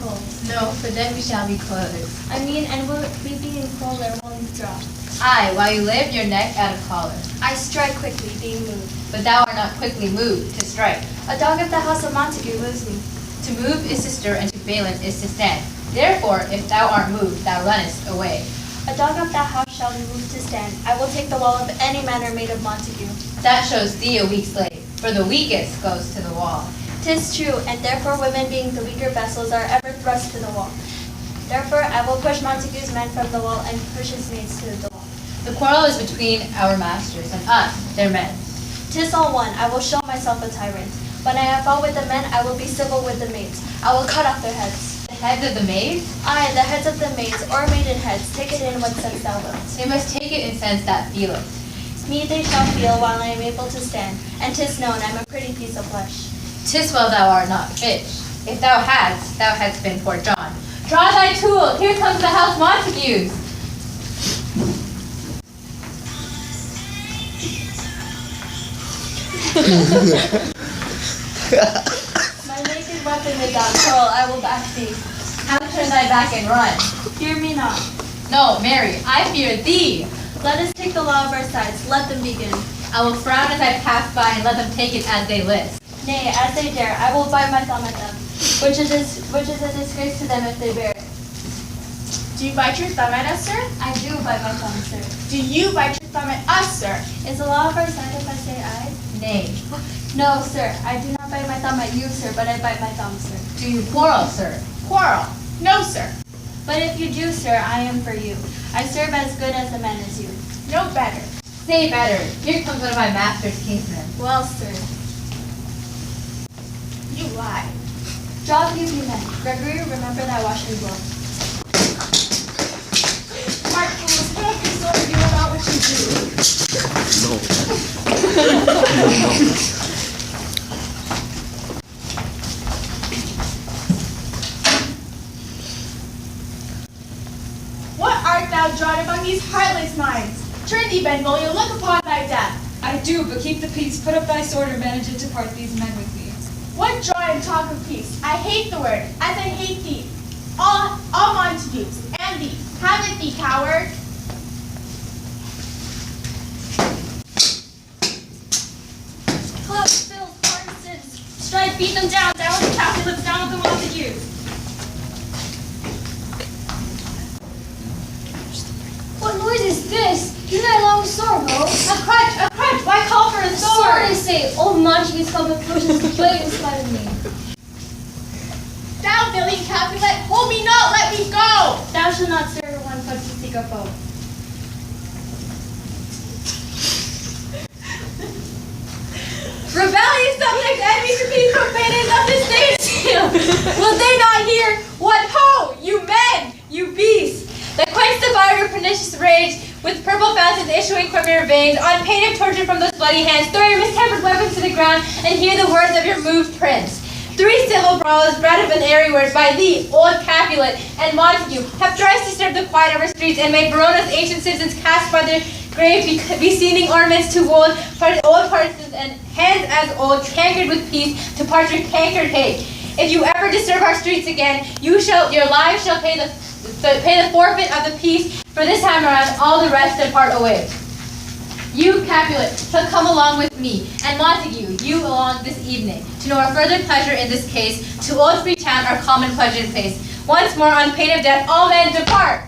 cold. No, for then we shall be clothed. I mean, and will we being colder won't drop. Aye, while you live, your neck out of collar. I strike quickly, being moved. But thou art not quickly moved to strike. A dog of the house of Montague moves me. To move is to stir, and to balance is to stand. Therefore, if thou art moved, thou runnest away. A dog of that house shall be moved to stand. I will take the wall of any manor made of Montague. That shows thee a weak slave, for the weakest goes to the wall. 'Tis true, and therefore women being the weaker vessels are ever thrust to the wall. Therefore I will push Montague's men from the wall and push his maids to the wall. The quarrel is between our masters and us, their men. 'Tis all one, I will show myself a tyrant. When I have fought with the men, I will be civil with the maids. I will cut off their heads. The heads of the maids? Aye, the heads of the maids, or maiden heads, take it in what sense thou wilt. They must take it in sense that feel it. Me they shall feel while I am able to stand, and 'tis known I'm a pretty piece of flesh. 'Tis well thou art not fish. If thou hadst been poor John. Draw thy tool, here comes the house Montagues. My naked weapon without curl, I will back thee. How turn thy back and run? Fear me not. No, Mary, I fear thee. Let us take the law of our sides, let them begin. I will frown as I pass by and let them take it as they list. Nay, as they dare, I will bite my thumb at them, which is a disgrace to them if they bear it. Do you bite your thumb at us, sir? I do bite my thumb, sir. Do you bite your thumb at us, sir? Is the law of our side if I say I? Nay. No, sir, I do not bite my thumb at you, sir, but I bite my thumb, sir. Do you quarrel, sir? Quarrel? No, sir. But if you do, sir, I am for you. I serve as good as the men as you. No better. Say better. Here comes one of my master's kinsmen. Well, sir. You lie. Draw you men. Gregory, remember that washing glove. Mark, fools, put up your sword and do about what you do. What art thou drawn among these heartless minds? Turn thee, Benvolio, look upon thy death. I do, but keep the peace. Put up thy sword or manage it to part these men with me. What draw and talk of peace? I hate the word, as I hate thee. All Montagues, and thee. Have it, thee coward. Club, Phil, Parsons. Strike, beat them down. Down with the Capulets, down with the Montagues. What noise is this? Give me thy long sword, Mo. A crutch! A crutch! Why call for a sword? Sorry, say, old Montague's come and pushes the blade in spite of me. Thou villain Capulet, hold me not, let me go! Thou shalt not serve one foot to seek a foe. Rebellious subject enemies to be profaners of the state seal. Will they not hear? What ho, you men, you beasts, that quench the fire of pernicious rage with purple fountains issuing from your veins, on pain of torture from those bloody hands, throw your mistempered weapons to the ground and hear the words of your moved prince. 3 civil brawlers bred of an airy words by thee, old Capulet, and Montague, have thrice disturbed the quiet of our streets and made Verona's ancient citizens cast by their grave beseeming ornaments to old partisans and hands as old, cankered with peace, to part your cankered hate. If you ever disturb our streets again, your lives shall pay the forfeit of the peace, for this time around all the rest depart away. You, Capulet, shall come along with me, and Montague, you along this evening, to know our further pleasure in this case, to Old Free Town our common pleasure and pace. Once more, on pain of death, all men depart!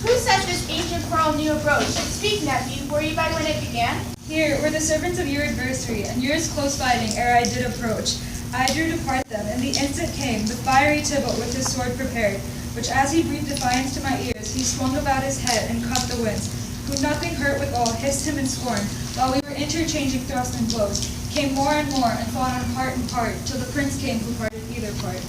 Who set this ancient pearl new abroad? Speak, nephew, were you by when it began? Here were the servants of your adversary, and yours close fighting ere I did approach. I drew to part them, and the instant came, the fiery Tybalt with his sword prepared, which as he breathed defiance to my ears, he swung about his head and cut the winds, who nothing hurt withal hissed him in scorn, while we were interchanging thrusts and blows, came more and fought on part and part, till the prince came who parted either part.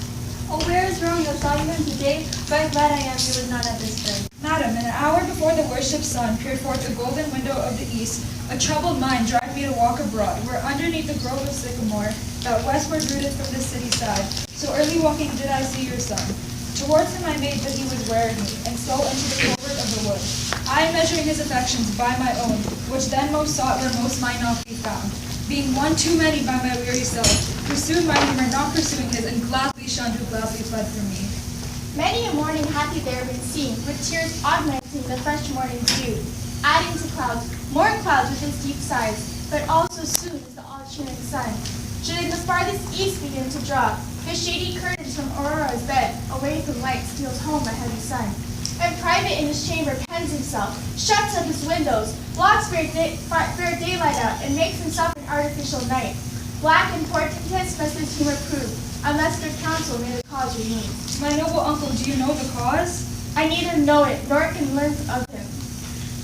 Oh, where is Romeo? Saw you him today? Right glad I am he was not at this time. Madam, in an hour before the worshipped sun peered forth the golden window of the east, a troubled mind dragged me to walk abroad, where underneath the grove of sycamore, that westward rooted from the city side, so early walking did I see your son. Towards him I made that he was wearing me, and stole into the covert of the wood. I measuring his affections by my own, which then most sought where most might not be found, being one too many by my weary self, pursued my humor, not pursuing his, and gladly he shunned who gladly fled from me. Many a morning hath he there been seen, with tears augmenting the fresh morning dew, adding to clouds, more clouds with his deep sighs, but also soon as the all-cheering sun should in the farthest east begin to draw, the shady curtains from Aurora's bed, away from light steals home a heavy sun. And private in his chamber pens himself, shuts up his windows, blocks fair daylight out, and makes himself an artificial night. Black and portentous must his humor prove, unless good counsel may the cause remove. My noble uncle, do you know the cause? I neither know it, nor can learn of him,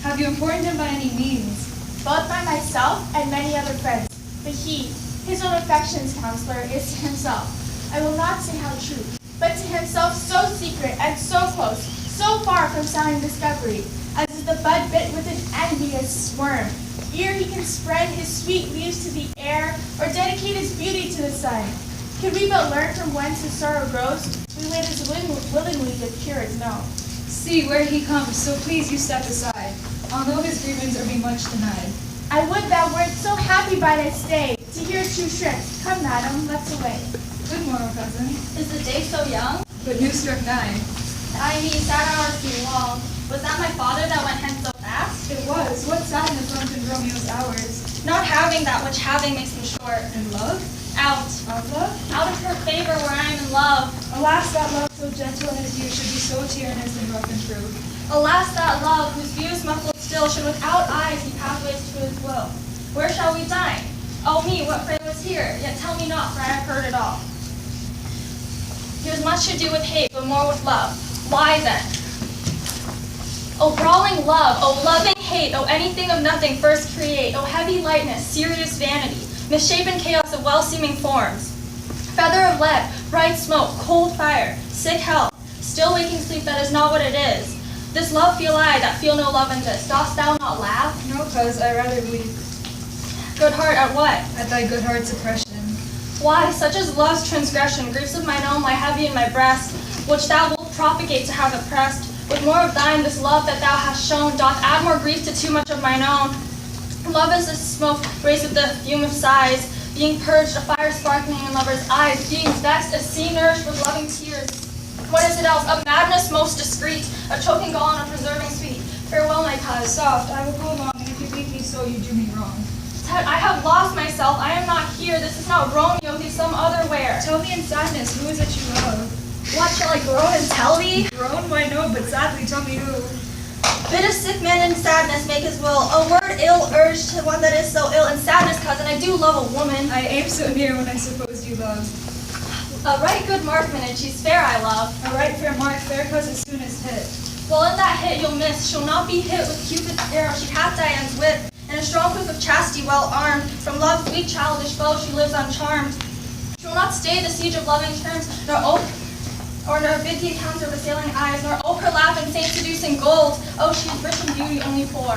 Have you informed him by any means? both by myself and many other friends. But he, his own affections counselor, is to himself, I will not say how true, but to himself so secret and so close, so far from sounding discovery, as is the bud bit with an envious worm. Ere he can spread his sweet leaves to the air, or dedicate his beauty to the sun. Could we but learn from whence his sorrow grows, we would as willingly give cure as no. See where he comes, so please you step aside. I'll know his grievance or be much denied. I would thou wert so happy by thy stay, to hear true shrift. Come, madam, let's away. Good morrow, cousin. Is the day so young? But news struck nigh. I mean, sad hours seem long. Was that my father that went hence so fast? It was. What sadness runs in Romeo's hours? Not having that which having makes me short. And love? Out. Of love? Out of her favor where I am in love. Alas, that love so gentle in his view should be so tyrannous and rough and true. Alas, that love, whose views muffled still, should without eyes be pathways to his will. Where shall we dine? Oh me, what prey was here? Yet tell me not, for I have heard it all. He was much to do with hate, but more with love. Why then? Oh brawling love, oh loving hate, oh anything of nothing first create, oh heavy lightness, serious vanity, misshapen chaos of well-seeming forms. Feather of lead, bright smoke, cold fire, sick health, still waking sleep that is not what it is. This love feel I, that feel no love in this. Dost thou not laugh? No, cuz I rather weep Good heart, at what? at thy good heart's oppression. Why, such as love's transgression, griefs of mine own lie heavy in my breast, which thou wilt propagate to have oppressed. With more of thine, this love that thou hast shown doth add more grief to too much of mine own. Love is a smoke raised with the fume of sighs, being purged, a fire sparkling in lovers' eyes, being vexed, a sea nourished with loving tears. What is it else? A madness most discreet, a choking gall and a preserving sweet. Farewell, my cuz. Soft, I will go along, and if you beat me so, you do me wrong. Ted, I have lost myself. I am not here. This is not Romeo. He's some other where. Tell me in sadness, who is it you love? What shall I groan and tell thee? Groan, why no, but sadly tell me who. Bid a sick man in sadness make his will. A word ill urged to one that is so ill. In sadness, cousin, I do love a woman. I aim so near when I suppose you love. A right good marksman, and she's fair, I love. A right fair mark, fair cuz as soon as hit. Well, in that hit you'll miss. She'll not be hit with Cupid's arrow. She hath Diane's wit, and a strong proof of chastity well armed. From love's weak childish foe she lives uncharmed. She will not stay the siege of loving terms, nor bid the encounter of assailing eyes, nor ope her lap in saint seducing gold. Oh, she is rich in beauty, only poor.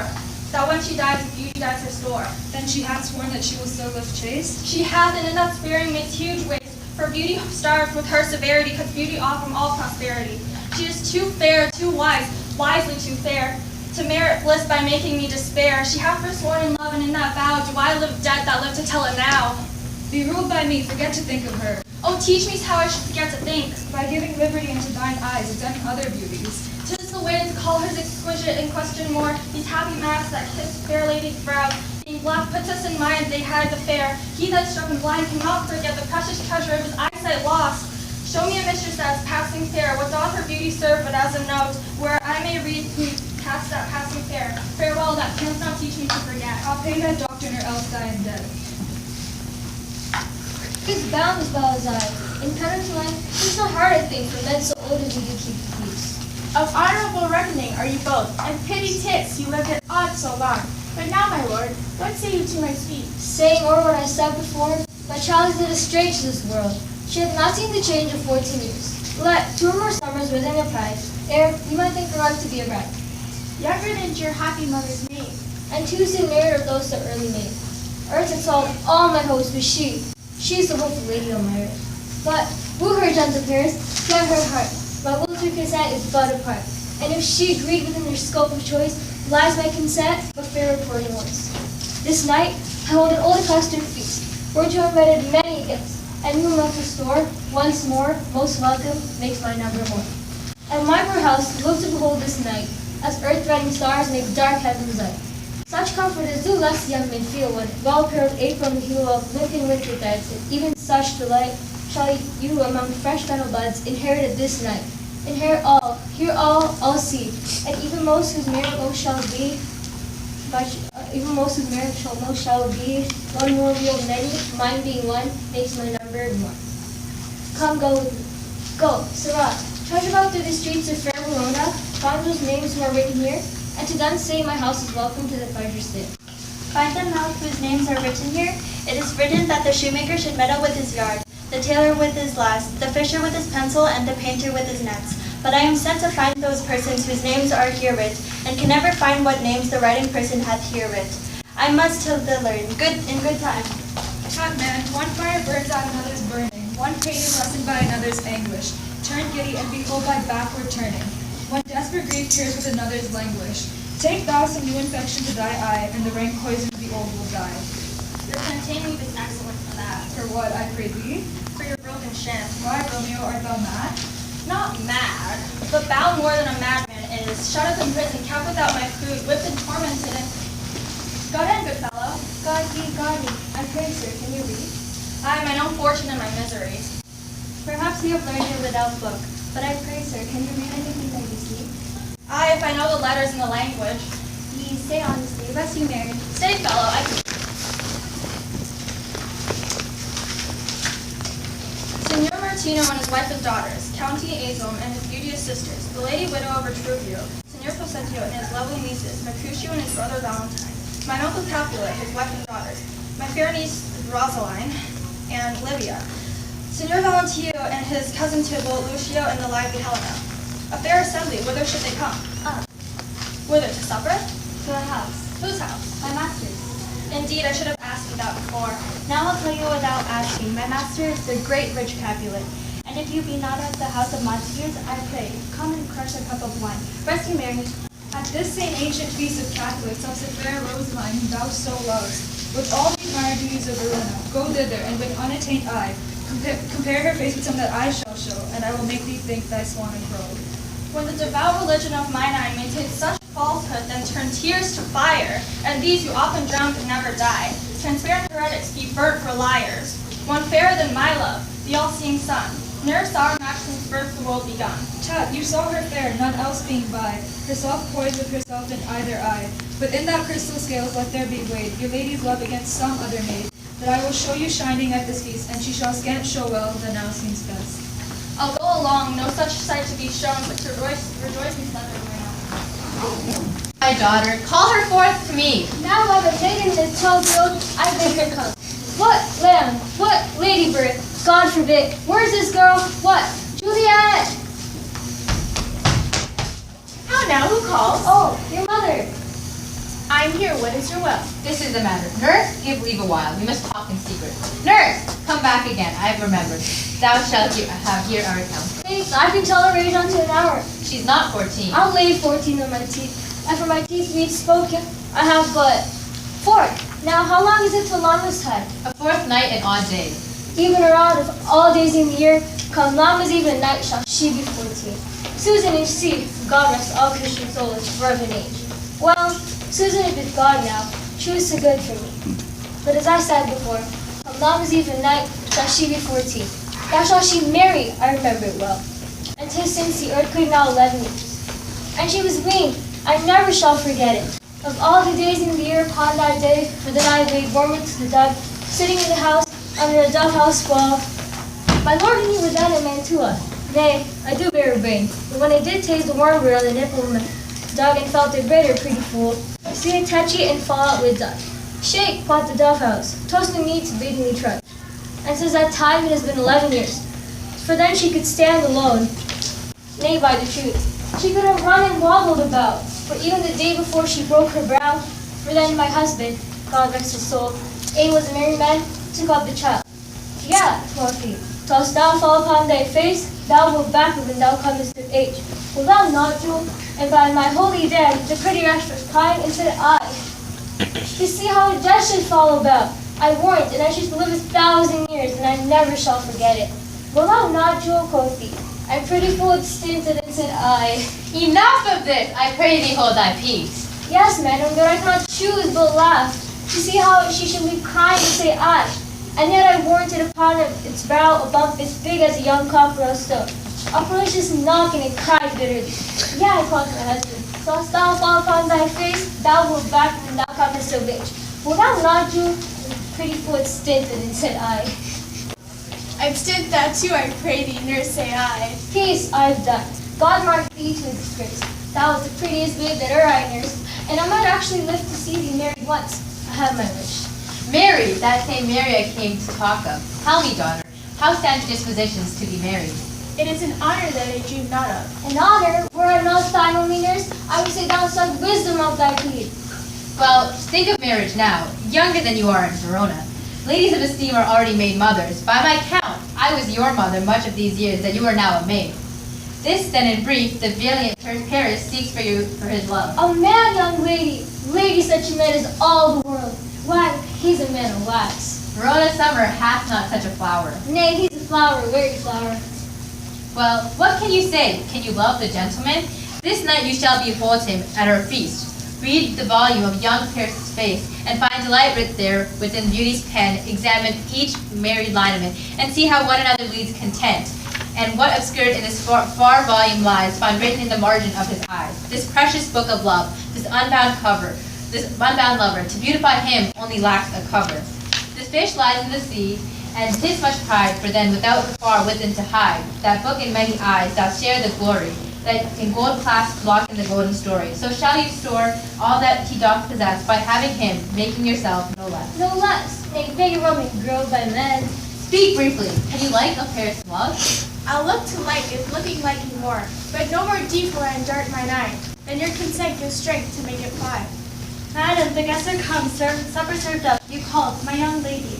That when she dies, beauty dies her store. Then she hath sworn that she will still live chaste. She hath, and in that sparing makes huge waste. For beauty starved with her severity, cuts beauty off from all prosperity. She is too fair, too wise, wisely too fair, to merit bliss by making me despair. She hath forsworn in love, and in that vow do I live dead that live to tell it now. Be ruled by me, forget to think of her. Oh, teach me how I should forget to think. By giving liberty into thine eyes, examine other beauties. 'Tis the way to call hers exquisite and question more. These happy masks that kiss fair ladies' brows, being black puts us in mind they hide the fair. He that struck and blind cannot forget the precious treasure of his eyesight lost. Show me a mistress that is passing fair. What doth her beauty serve but as a note, where I may read who cast that passing fair. Farewell, that canst not teach me to forget. I'll pay that doctrine or else die in debt. His bound as well as I. In penance line, it's not hard, I think, for men so old as you do keep the peace. Of honorable reckoning are you both, and pity tits you lived at odds so long. But now, my lord, what say you to my speech? Saying o'er what I said before, my child is yet a strange to this world. She hath not seen the change of 14 years. Let 2 more summers within a pride, ere you might think her right to be a bride. Younger than your happy mother's maid. And too soon married of those that early made. Earth exalt all my hopes, but she is the hopeful lady on my earth. But woo her gentle appearance, get her heart. My will to consent is but a part. And if she agreed within her scope of choice, lies my consent, but fair reporting voice. This night I hold an old accustomed feast, whereto I invited many guests. And you left the store, once more, most welcome, makes my number more. And my poor house, look to behold this night, as earth-threatening stars make dark heavens light. Such comfort as do less young men feel when, well-appareled April and the hue of Lincoln winter tides, and even such delight shall you among fresh meadow buds inherit it this night. Inherit all, hear all see, and even most whose merit most shall be, even most whose merit shall most shall be, one more real many, mine being one, makes my number more. Come go with me. Go, Sarah, trudge about through the streets of fair Verona, find those names who are written here, and to them say my house is welcome to the pleasures there. Find them out whose names are written here. It is written that the shoemaker should meddle with his yard, the tailor with his lass, the fisher with his pencil, and the painter with his nets. But I am sent to find those persons whose names are here writ, and can never find what names the writing person hath here writ. I must till the learn, in good time. Tut, man, one fire burns out another's burning, one pain is lessened by another's anguish. Turn giddy and behold by backward turning. One desperate grief tears with another's languish. Take thou some new infection to thy eye, and the rank poison of the old will die. Your plantain is excellent for that. For what, I pray thee? For your broken shin. Why, Romeo, art thou mad? Not mad, but bound more than a madman is. Shut up in prison, kept without my food, whipped and tormented, and... Go in, good fellow. God me, I pray, sir, can you read? I am my own fortune and my misery. Perhaps you have learned it without book, but I pray, sir, can you read anything that you see? I, if I know the letters and the language. Ye say honestly, rest you married. Stay, fellow, I... Signor Martino and his wife and daughters, County Azom and his beauteous sisters, the lady widow of Retruvio, Signor Placentio and his lovely nieces, Mercutio and his brother Valentine, my uncle Capulet, his wife and daughters, my fair niece Rosaline and Livia, Signor Valentio and his cousin Tybalt, Lucio and the lively Helena. A fair assembly, whither should they come? Whither, to supper? To a house. Whose house? My master's. Indeed, I should have asked you that before. Now I'll tell you without asking. My master is the great rich Capulet. And if you be not of the house of Montagues, I pray, come and crush a cup of wine. Rest you merry. At this same ancient feast of Catholics, of the fair Rosaline, whom thou so lovest, with all the admired beauties of Verona, go thither, and with unattained eye, compare her face with some that I shall show, and I will make thee think thy swan and crow. When the devout religion of mine eye maintains such falsehood, then turn tears to fire, and these who often drown can never die. Transparent heretics be burnt for liars. One fairer than my love, the all-seeing sun. Ne'er saw Maxine's birth the world begun. Tut, you saw her fair, none else being by, herself poised with herself in either eye. But in that crystal scales let there be weighed your lady's love against some other maid, that I will show you shining at this feast, and she shall scant show well that now seems best. I'll go along, no such sight to be shown, but to rejoice in thunder ring. My daughter, call her forth to me. Now while the maiden is child-filled, I bid her come. What lamb? What ladybird? God forbid. Where's this girl? What? Juliet! How now, who calls? Oh, your mother. I'm here, what is your will? This is the matter. Nurse, give leave a while. We must talk in secret. Nurse, come back again. I have remembered. Thou shalt have here our account. Thanks, I can tell her age unto an hour. She's not 14. I'll lay 14 on my teeth, and for my teeth meat spoken, I have but 4. Now, how long is it till Lammas time? A fourth night and odd day. Even or odd of all days in the year, come Lammas even at night shall she be 14. Susan H.C., God rest all Christian souls for an age. Well, Susan is with God now, she was so good for me. But as I said before, come Lammas even night shall she be 14. Now shall she marry, I remember it well. And 'tis since the earthquake now 11 years. And she was weaned, I never shall forget it. Of all the days in the year upon that day, for then I laid warmly to the dove, sitting in the house under a dove house wall. My lord and he were then in Mantua. Nay, I do bear a brain, but when I did taste the warm beer on the nipple of my dog and felt it bitter, pretty fool, see it touchy and fall out with dove. Shake, quoth the dove house, toasting me to bidding me trudge. And since that time it has been 11 years. For then she could stand alone. Nay, by the truth, she could have run and wobbled about. For even the day before she broke her brow, for then my husband, God rest his soul, A was a merry man, took up the child. Yeah, quoth he, toss thou fall upon thy face, thou wilt backward when thou comest of age. Will thou not, Jewel? And by my holy dead, the pretty wretch was crying and said, I. You see how a death should fall about. I warrant, and I should live 1,000 years, and I never shall forget it. Will thou not, Jewel, quoth he? I'm pretty full of stinted, and said I. Enough of this! I pray thee hold thy peace. Yes, madam, but I cannot choose but laugh, to see how she should leave crying and say I. And yet I warranted upon its brow a bump as big as a young cockerel stone. A malicious knocking and cried bitterly. Yeah, quoth my husband, dost thou fall upon thy face, thou wilt back when thou comest a bitch. Will thou not, Jewel? Pretty foot stinted, and said I. I've stint that too, I pray thee, nurse, say I. Peace I've done. God mark thee to his grace. Thou was the prettiest babe that e'er I nursed, and I might actually live to see thee married once. I have my wish. Mary, that same Mary I came to talk of. Tell me, daughter, how stand your dispositions to be married? It is an honor that I dream not of. An honor, were I not thine only nurse, I would say thou sought wisdom of thy plea. Well, think of marriage now, younger than you are in Verona. Ladies of esteem are already made mothers. By my count, I was your mother much of these years that you are now a maid. This, then, in brief, the valiant Paris seeks for you for his love. A man, young lady, lady such a man is all the world. Why, he's a man of wax. Verona summer hath not such a flower. Nay, he's a flower, very flower. Well, what can you say? Can you love the gentleman? This night you shall behold him at our feast. Read the volume of young Paris' face, and find delight writ there within beauty's pen. Examine each married lineament, and see how one another leads content. And what obscured in this far volume lies, find written in the margin of his eyes. This precious book of love, this unbound lover, to beautify him only lacks a cover. This fish lies in the sea, and 'tis much pride, for then without far within to hide, that book in many eyes doth share the glory, that in gold clasp locked in the golden story. So shall you store all that he doth possess, by having him, making yourself no less. No less, nay, big Roman grove by men. Speak briefly, can you like of Paris' love? I'll look to like if looking like you more, but no more deep will I dart mine eye. Then your consent gives strength to make it fly. Madam, the guests are come, supper served up. You called, my young lady.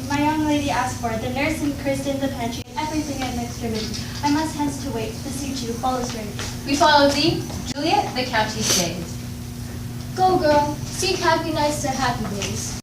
My young lady asked for it. The nurse and Kristen the pantry, and everything at extremity. I must hence to wait, beseech you, follow straight. We follow thee, Juliet, the county stays. Go, girl, seek happy nights to happy days.